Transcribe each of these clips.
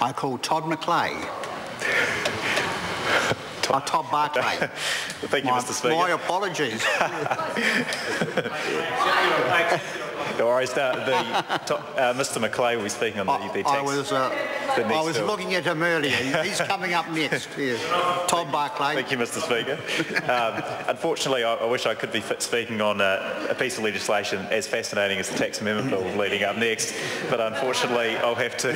I called Todd McClay. Todd Barclay. Thank you, Mr. Speaker. My apologies. No worries. Mr. McClay will be speaking on the text. I was looking at him earlier. He's coming up next. Yeah. Todd Barclay. Thank you, Mr. Speaker. Unfortunately, I wish I could be speaking on a piece of legislation as fascinating as the tax amendment bill leading up next, but unfortunately I'll have to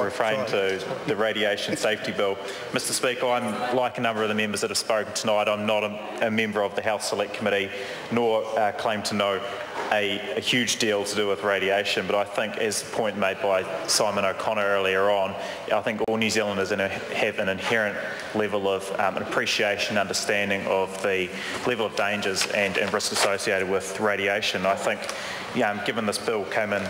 refrain to the radiation safety bill. Mr. Speaker, I'm like a number of the members that have spoken tonight. I'm not a member of the Health Select Committee, nor claim to know a huge deal to do with radiation, but I think, as the point made by Simon O'Connor earlier on, I think all New Zealanders have an inherent level of an appreciation, understanding of the level of dangers and risks associated with radiation. I think, given this bill came in,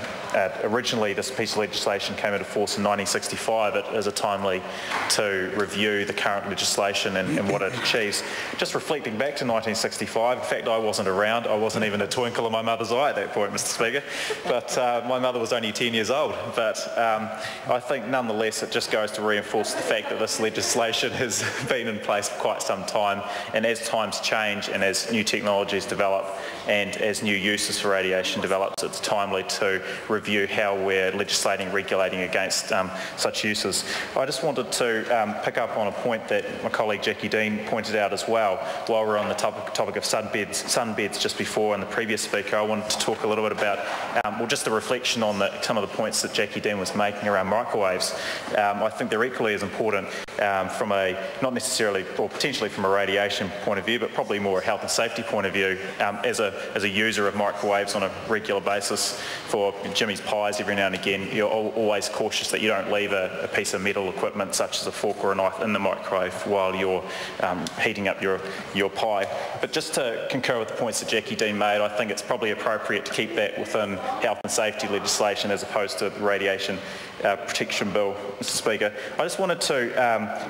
originally this piece of legislation came into force in 1965, it is a timely to review the current legislation and what it achieves. Just reflecting back to 1965, in fact I wasn't around, I wasn't even a twinkle in my mother's eye at that point, Mr. Speaker, but my mother was only 10 years old. But I think nonetheless it just goes to reinforce the fact that this legislation has been in place for quite some time, and as times change and as new technologies develop and as new uses for radiation develops, it's timely to review how we're legislating, regulating against such uses. I just wanted to pick up on a point that my colleague Jackie Dean pointed out as well. While we're on the topic of sunbeds just before, and the previous speaker, I wanted to talk a little bit about, just a reflection on some of the points that Jackie Dean was making around microwaves. I think they're equally as important from not necessarily or potentially from a radiation point of view, but probably more a health and safety point of view. As a user of microwaves on a regular basis for Jimmy's pies every now and again, you're always cautious that you don't leave a piece of metal equipment such as a fork or a knife in the microwave while you're heating up your pie. But just to concur with the points that Jackie Dean made, I think it's probably appropriate to keep that within health and safety legislation as opposed to the radiation protection bill, Mr. Speaker. I just wanted to,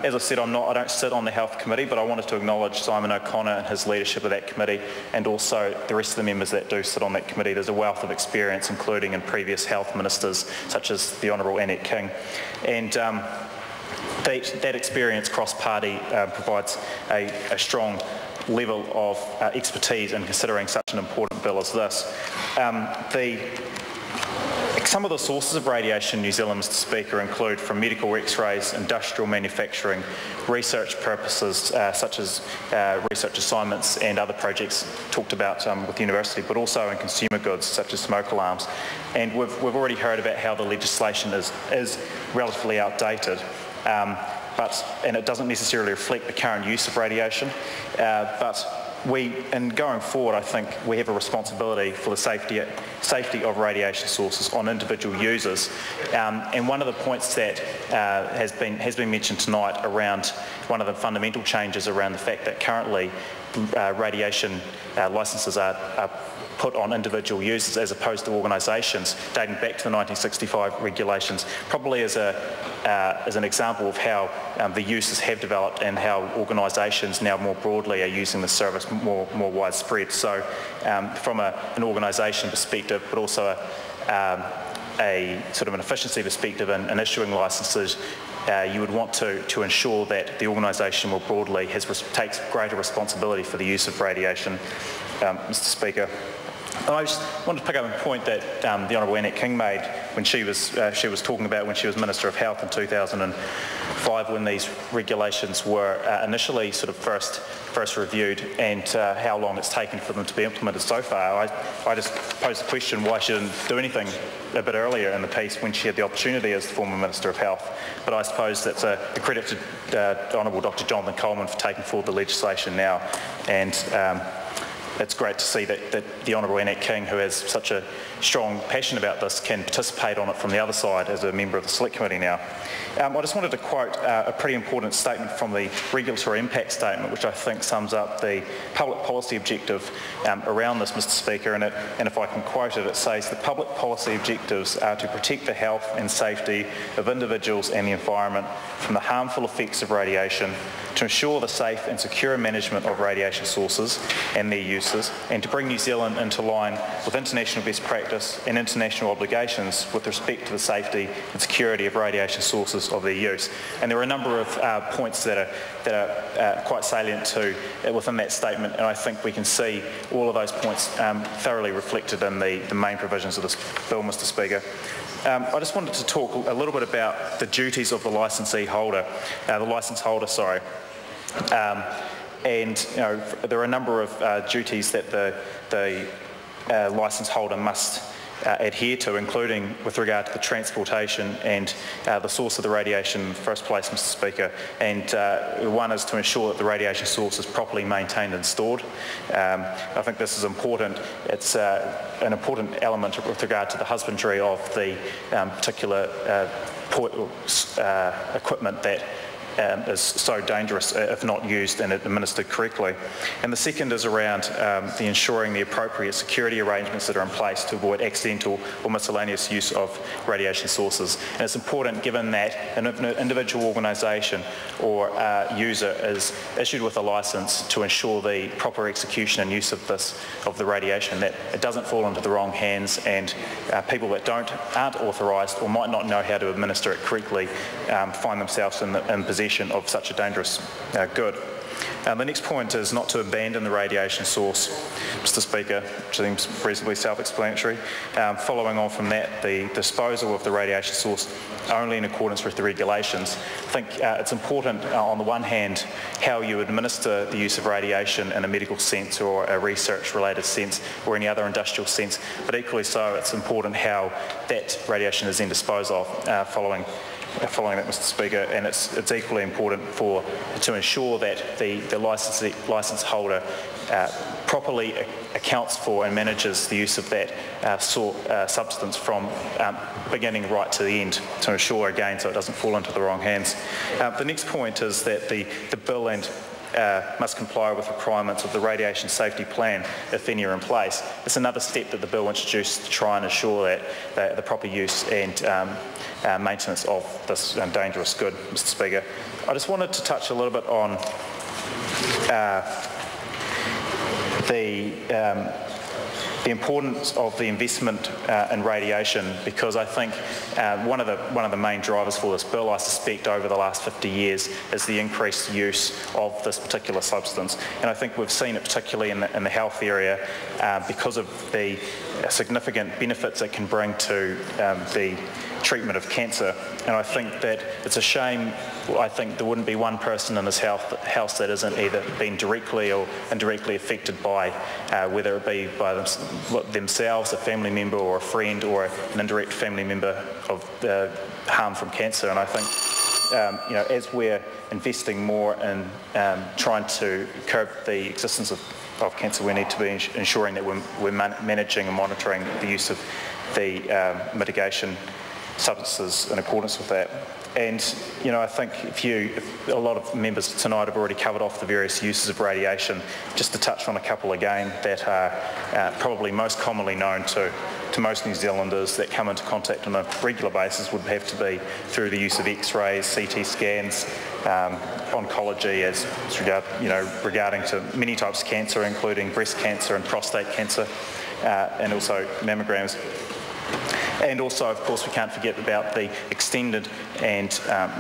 as I said, I don't sit on the Health Committee, but I wanted to acknowledge Simon O'Connor and his leadership of that committee, and also the rest of the members that do sit on that committee. There's a wealth of experience, including in previous health ministers, such as the Honourable Annette King. And that experience cross-party provides a strong level of expertise in considering such an important bill as this. Some of the sources of radiation in New Zealand, Mr. Speaker, include from medical x-rays, industrial manufacturing, research purposes such as research assignments and other projects talked about with the university, but also in consumer goods such as smoke alarms. And we've already heard about how the legislation is relatively outdated. And it doesn't necessarily reflect the current use of radiation, but in going forward, I think we have a responsibility for the safety of radiation sources on individual users. And one of the points that has been mentioned tonight around one of the fundamental changes around the fact that currently radiation licences are put on individual users as opposed to organisations, dating back to the 1965 regulations, probably as an example of how the uses have developed and how organisations now more broadly are using the service more widespread. So from an organisation perspective, but also a sort of an efficiency perspective in issuing licences, you would want to ensure that the organisation more broadly takes greater responsibility for the use of radiation, Mr. Speaker. I just wanted to pick up a point that the Honourable Annette King made when she was talking about when she was Minister of Health in 2005, when these regulations were initially sort of first reviewed, and how long it's taken for them to be implemented so far. I just posed the question why she didn't do anything a bit earlier in the piece when she had the opportunity as the former Minister of Health. But I suppose that's a credit to Honourable Dr Jonathan Coleman for taking forward the legislation now, and it's great to see that the Honourable Annette King, who has such a strong passion about this, can participate on it from the other side as a member of the Select Committee now. I just wanted to quote a pretty important statement from the regulatory impact statement, which I think sums up the public policy objective around this, Mr. Speaker, and if I can quote it, it says the public policy objectives are to protect the health and safety of individuals and the environment from the harmful effects of radiation, to ensure the safe and secure management of radiation sources and their use uses and to bring New Zealand into line with international best practice and international obligations with respect to the safety and security of radiation sources of their use. And there are a number of points that are quite salient to within that statement, and I think we can see all of those points thoroughly reflected in the main provisions of this bill, Mr. Speaker. I just wanted to talk a little bit about the duties of the licence holder. And there are a number of duties that the licence holder must adhere to, including with regard to the transportation and the source of the radiation in the first place, Mr. Speaker. And one is to ensure that the radiation source is properly maintained and stored. I think this is important. It's an important element with regard to the husbandry of the particular equipment that is so dangerous if not used and administered correctly. And the second is around the ensuring the appropriate security arrangements that are in place to avoid accidental or miscellaneous use of radiation sources. And it's important, given that an individual organisation or user is issued with a licence, to ensure the proper execution and use of the radiation, that it doesn't fall into the wrong hands and people that aren't authorised or might not know how to administer it correctly find themselves in possession of such a dangerous good. The next point is not to abandon the radiation source, Mr. Speaker, which seems reasonably self-explanatory. Following on from that, the disposal of the radiation source only in accordance with the regulations. I think it's important, on the one hand, how you administer the use of radiation in a medical sense or a research-related sense or any other industrial sense, but equally so, it's important how that radiation is then disposed of following that, Mr. Speaker, and it's equally important to ensure that the licence holder properly accounts for and manages the use of that substance from beginning right to the end, to ensure, again, so it doesn't fall into the wrong hands. The next point is that the bill must comply with requirements of the radiation safety plan if any are in place. It's another step that the bill introduced to try and ensure that the proper use and maintenance of this dangerous good, Mr. Speaker. I just wanted to touch a little bit on the importance of the investment in radiation, because I think one of the main drivers for this bill, I suspect, over the last 50 years is the increased use of this particular substance. And I think we've seen it particularly in the health area because of the significant benefits it can bring to the treatment of cancer. And I think that it's a shame. I think there wouldn't be one person in this house that isn't either been directly or indirectly affected by, whether it be by themselves, a family member or a friend, or an indirect family member of harm from cancer. And I think as we're investing more in trying to curb the existence of cancer, we need to be ensuring that we're managing and monitoring the use of the mitigation substances in accordance with that. And I think if a lot of members tonight have already covered off the various uses of radiation, just to touch on a couple again that are probably most commonly known to most New Zealanders that come into contact on a regular basis would have to be through the use of X-rays, CT scans, oncology as regarding to many types of cancer, including breast cancer and prostate cancer, and also mammograms. And also, of course, we can't forget about the extended and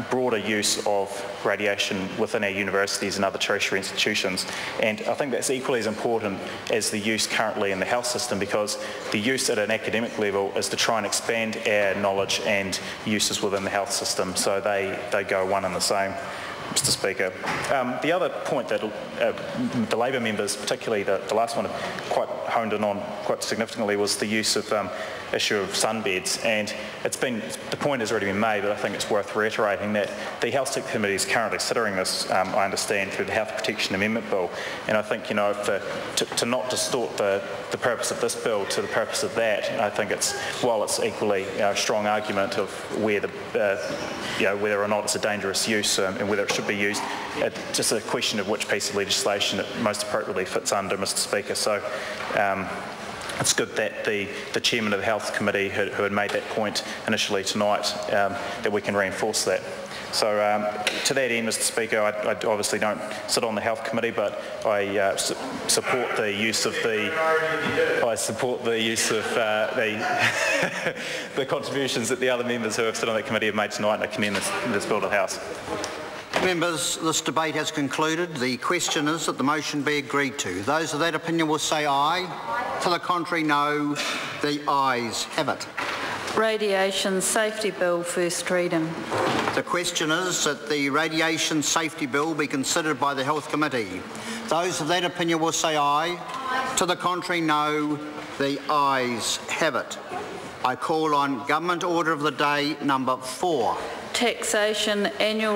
broader use of radiation within our universities and other tertiary institutions. And I think that's equally as important as the use currently in the health system, because the use at an academic level is to try and expand our knowledge and uses within the health system, so they go one and the same, Mr. Speaker. The other point that the Labour members, particularly the last one, quite honed in on quite significantly was the use of issue of sunbeds. And the point has already been made, but I think it's worth reiterating that the Health Sector Committee is currently considering this, I understand, through the Health Protection Amendment Bill. And I think, to not distort the purpose of this bill to the purpose of that, I think while it's equally a strong argument of whether or not it's a dangerous use and whether it should be used, it's just a question of which piece of legislation it most appropriately fits under, Mr. Speaker. So it's good that the chairman of the Health Committee who had made that point initially tonight, that we can reinforce that. So to that end, Mr. Speaker, I obviously don't sit on the Health Committee, but I support the use of the the contributions that the other members who have stood on that committee have made tonight, and I commend this bill to the House. Members, this debate has concluded. The question is that the motion be agreed to. Those of that opinion will say aye. To the contrary, no. The ayes have it. Radiation Safety Bill, first reading. The question is that the Radiation Safety Bill be considered by the Health Committee. Those of that opinion will say aye. To the contrary, no. The ayes have it. I call on Government Order of the Day number 4. Taxation Annual